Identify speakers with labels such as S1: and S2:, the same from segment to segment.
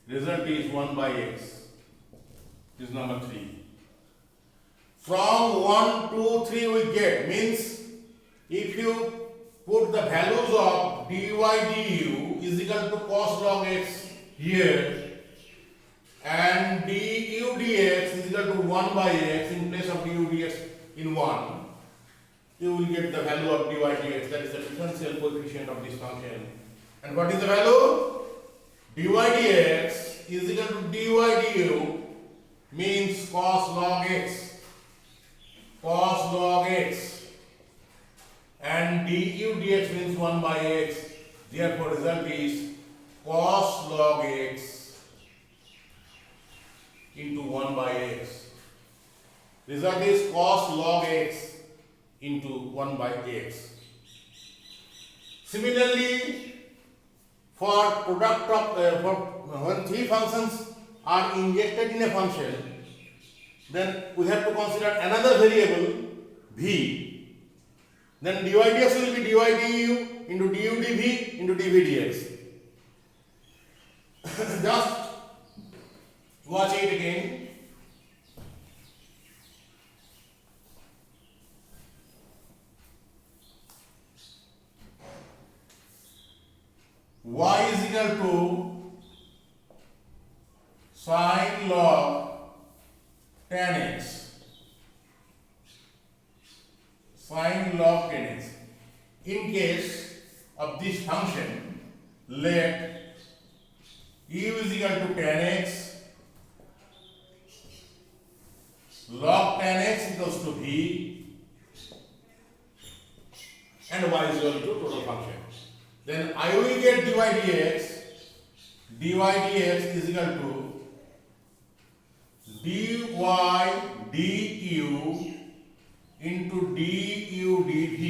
S1: result is 1 by x. This is number 3. From 1, 2, 3 we get, means if you put the values of dy du is equal to cos log x here and du dx is equal to 1 by x in place of du dx in 1, you will get the value of dy dx, that is the differential coefficient of this function. And what is the value? dy dx is equal to dy du means cos log x. Cos log x and du dx means 1 by x. Therefore, result is cos log x into 1 by x. Result is cos log x into 1 by x. Similarly, for product of when three functions are injected in a function, then we have to consider another variable v. Then dy dx will be dy du into du dv into dv dx. Just watch it again. Y is equal to sin log tan x. Sin log tan x. In case of this function, let u is equal to tan x, log tan x equals to v, and y is equal to total function. Then I will get dy dx. Dy dx is equal to dy du into du dv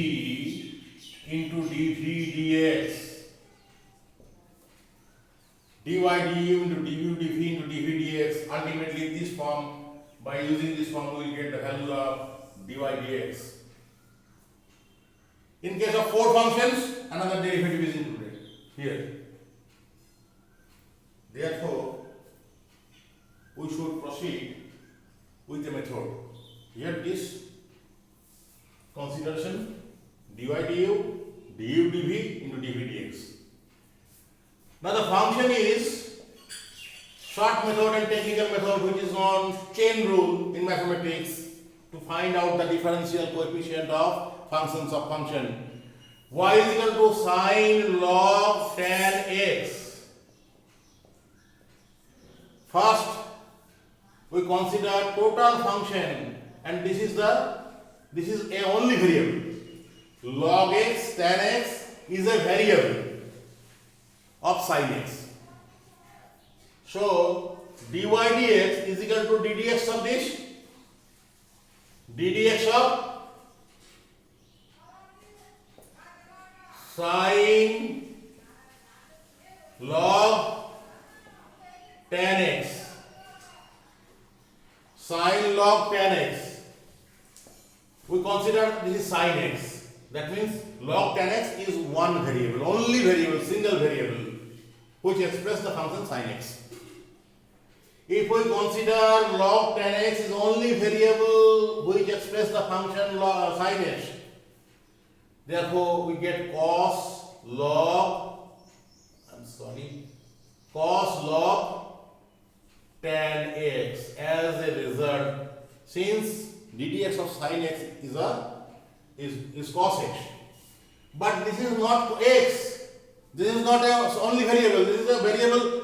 S1: into dv dx. Dy du into du dv into dv dx. Ultimately, this form, by using this form, we will get the value of dy dx. In case of four functions, another derivative is included here. Therefore, we should proceed with the method. Here this consideration dy du, du dv into dv dx. Now the function is short method and technical method, which is known chain rule in mathematics, to find out the differential coefficient of functions of function. Y is equal to sin log tan x. First, we consider total function, and this is a only variable. Log x tan x is a variable of sin x. So dy dx is equal to ddx of this, ddx of sin log tan x. Sin log tan x. We consider this is sin x. That means log tan x is one variable, only variable, single variable, which expresses the function sin x. If we consider log tan x is only variable which expresses the function sin x, therefore we get cos log tan x as a result, since ddx of sin x is cos x. But this is not x. This is not a only variable. This is a variable.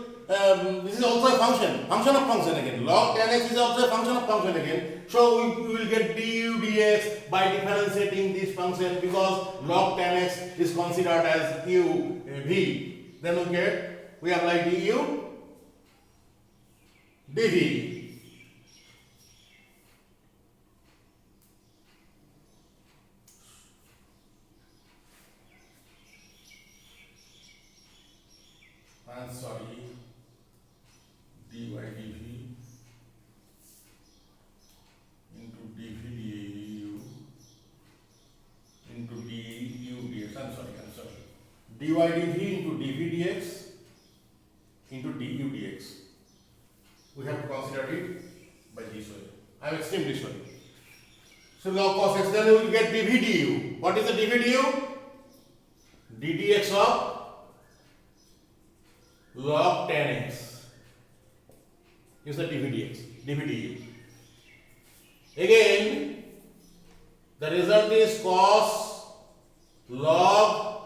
S1: This is also a function of function again. Log tan x is also a function of function again. So we will get du dx by differentiating this function, because log tan x is considered as u v. Then we apply du dv. Dy dv into dv du into du dx. I'm sorry. Dy dv into dv dx into du dx. I'm extremely sorry. So log cos x, then we will get dv du. What is the dv du? ddx of log tan x is the dv du. Again, the result is cos log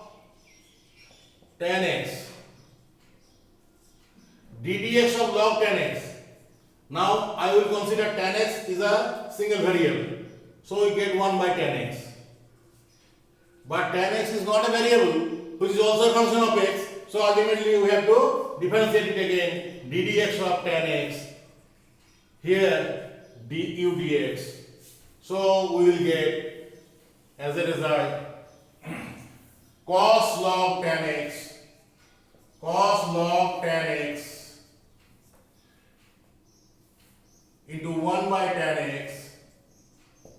S1: tan x, ddx of log tan x. Now I will consider tan x is a single variable, so we get 1 by tan x. But tan x is not a variable which is also a function of x, so ultimately we have to differentiate it again. ddx of tan x, here du dx. So we will get as a result cos log tan x into 1 by tan x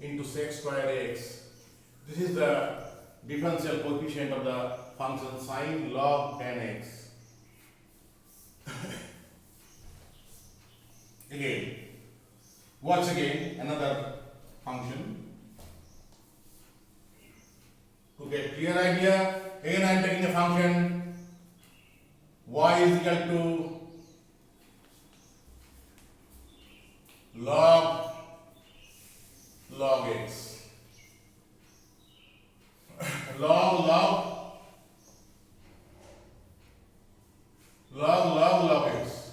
S1: into sec square x. This is the differential coefficient of the function sin log tan x. Again, once again another function. To get clear idea, again I am taking a function y is equal to log x, log x.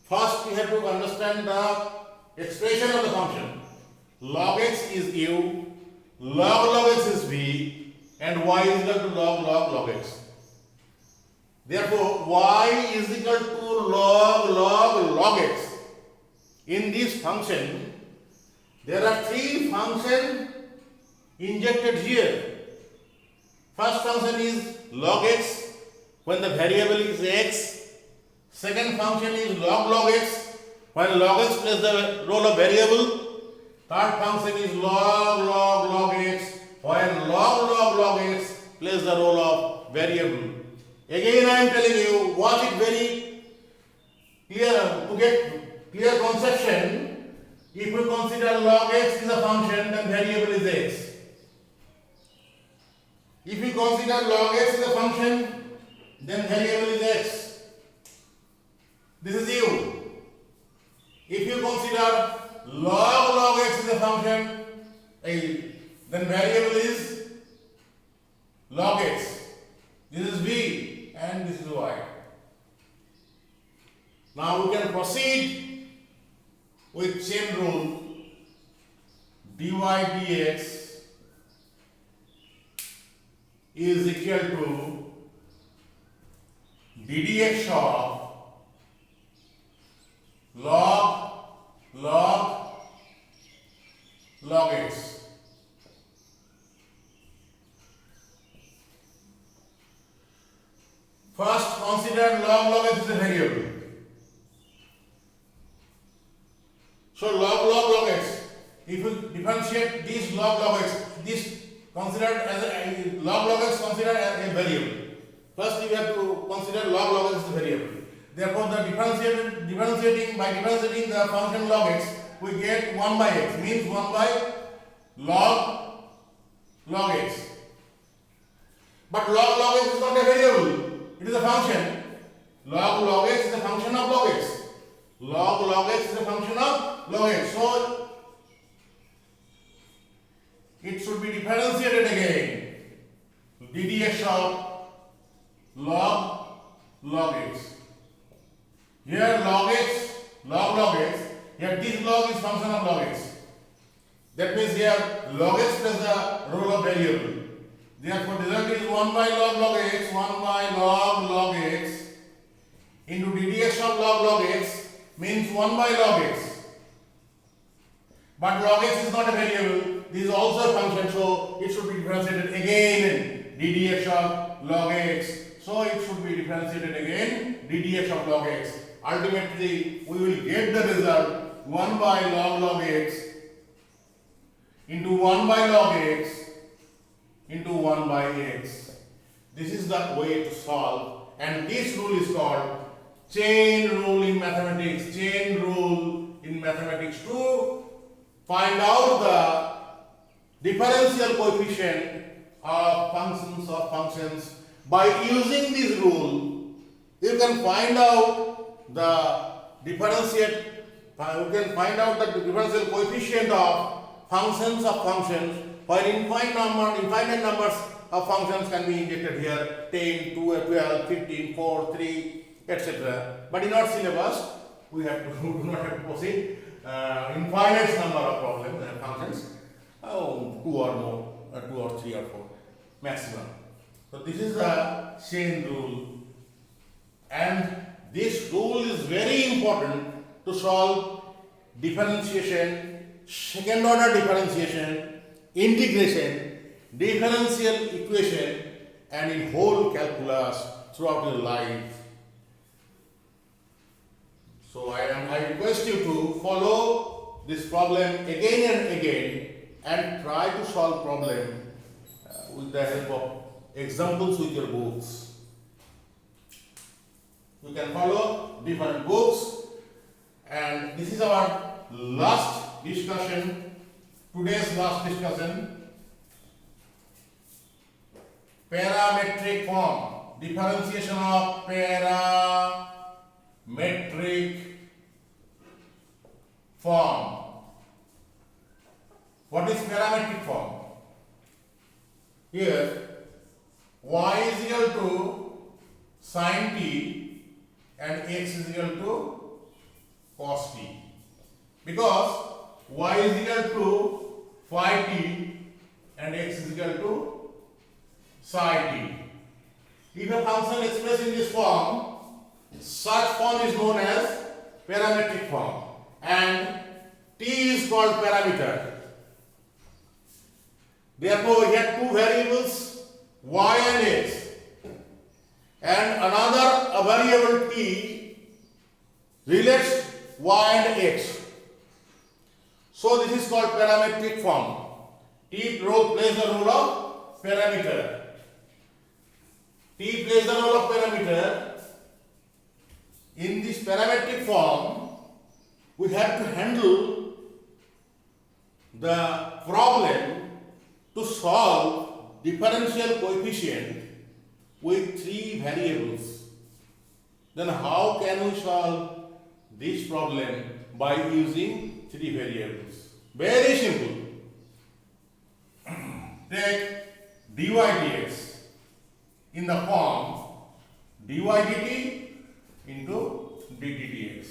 S1: First we have to understand the expression of the function. Log x is u, log x is v, and y is equal to log x. Therefore, y is equal to log x. In this function, there are three functions injected here. First function is log x when the variable is x. Second function is log x when log x plays the role of variable. Third function is log x when log x plays the role of variable. Again I am telling you, watch it very clear to get clear conception. If you consider log x is a function, then variable is x. If you consider log x is a function, then variable is x. This is u. If you consider log x is a function, then variable is log x. This is v and this is y. Now we can proceed with chain rule. dy dx is equal to ddx of log x. First consider log x is a variable. So log x, if you differentiate this log x, this considered as a log x considered as a variable. First we have to consider log x as a variable. Therefore, the differentiating the function log x, we get 1 by x, means 1 by log x. But log x is not a variable, it is a function. Log x is a function of log x. Log x is a function of log x. So, it should be differentiated again. ddx of log x. Here log x, here this log is function of log x. That means here log x plays the role of variable. Therefore, result is 1 by log x, 1 by log x into ddx of log x means 1 by log x. But log x is not a variable, this is also a function, so it should be differentiated again ddx of log x. So it should be differentiated again ddx of log x. Ultimately, we will get the result 1 by log x into 1 by log x into 1 by x. This is the way to solve, and this rule is called chain rule in mathematics. Chain rule in mathematics to find out the differential coefficient of functions. By using this rule, you can find out the differential coefficient of functions where infinite numbers of functions can be injected here, 10, 12, 15, 4, 3, etc. But in our syllabus, we do not have to proceed infinite number of problems and functions, 2 or more, 2 or 3 or 4 maximum. So this is the chain rule, and this rule is very important to solve differentiation, second order differentiation, integration, differential equation, and in whole calculus throughout your life. So I request you to follow this problem again and again and try to solve problem with the help of examples with your books. You can follow different books, and this is our last discussion, today's last discussion. Parametric form, differentiation of parametric form. What is parametric form? Here y is equal to sin t and x is equal to cos t, because y is equal to phi t and x is equal to psi t. If a function expressed in this form, such form is known as parametric form, and t is called parameter. Therefore, we have two variables y and x, and another variable t relates y and x. So this is called parametric form. T plays the role of parameter. T plays the role of parameter. In this parametric form, we have to handle the problem to solve differential coefficient with three variables. Then how can we solve this problem by using three variables? Very simple. Take dy dx in the form dy dt into dt dx.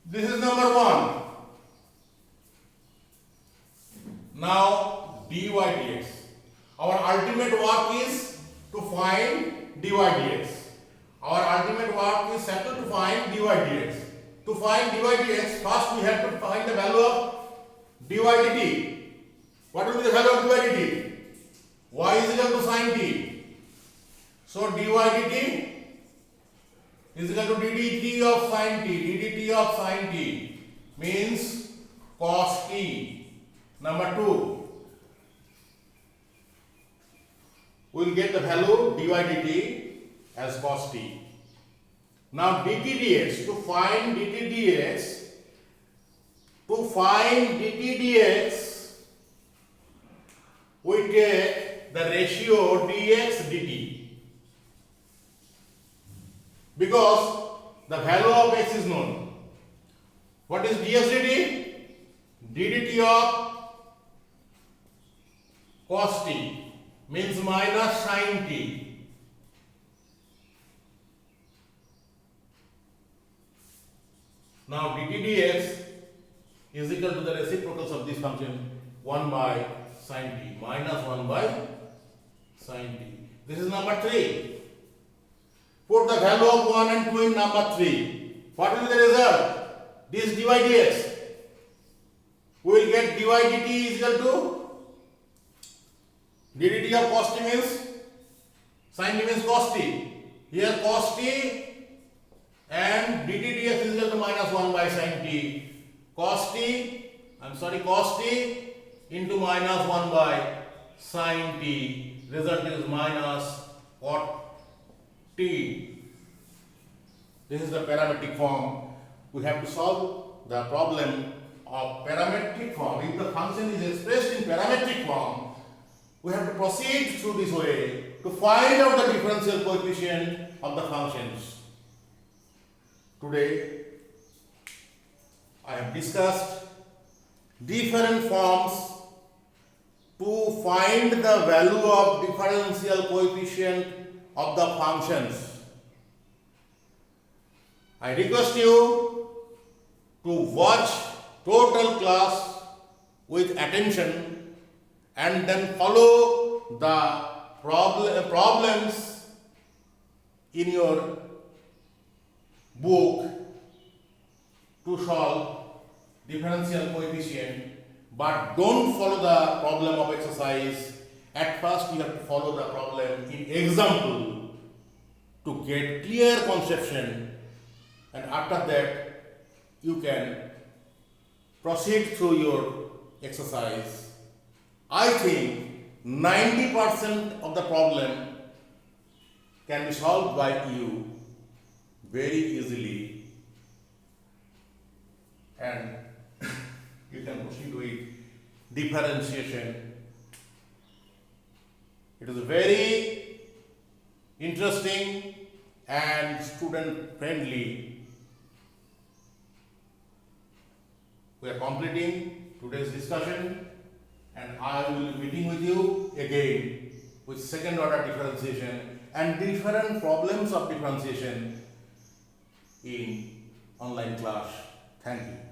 S1: This is number one. Now dy dx. Our ultimate work is to find dy dx. Our ultimate work is settled to find dy dx. To find dy dx, first we have to find the value of dy dt. What will be the value of dy dt? Y is equal to sin t. So dy dt is equal to dt of sin t. dt of sin t means cos t. Number 2, we will get the value dy dt as cos t. Now dt dx, to find dt dx, we take the ratio dx dt, because the value of x is known. What is dx dt? ddt of cos t means minus sin t. Now dt dx is equal to the reciprocals of this function 1 by sin t, minus 1 by sin t. This is number 3. Put the value of 1 and 2 in number 3. What will be the result? This dy dx. We will get dy dt is equal to dt of cos t means sin t means cos t. Here cos t and dt dx is equal to minus 1 by sin t. Cos t into minus 1 by sin t. Result is minus or t. This is the parametric form. We have to solve the problem of parametric form. If the function is expressed in parametric form, we have to proceed through this way to find out the differential coefficient of the functions. Today, I have discussed different forms to find the value of differential coefficient of the functions. I request you to watch total class with attention and then follow the problems in your book to solve differential coefficient, but don't follow the problem of exercise. At first you have to follow the problem in example to get clear conception, and after that you can proceed through your exercise. I think 90% of the problem can be solved by you very easily, and you can proceed with differentiation. It is very interesting and student friendly. We are completing today's discussion, and I will be meeting with you again with second order differentiation and different problems of differentiation in online class. Thank you.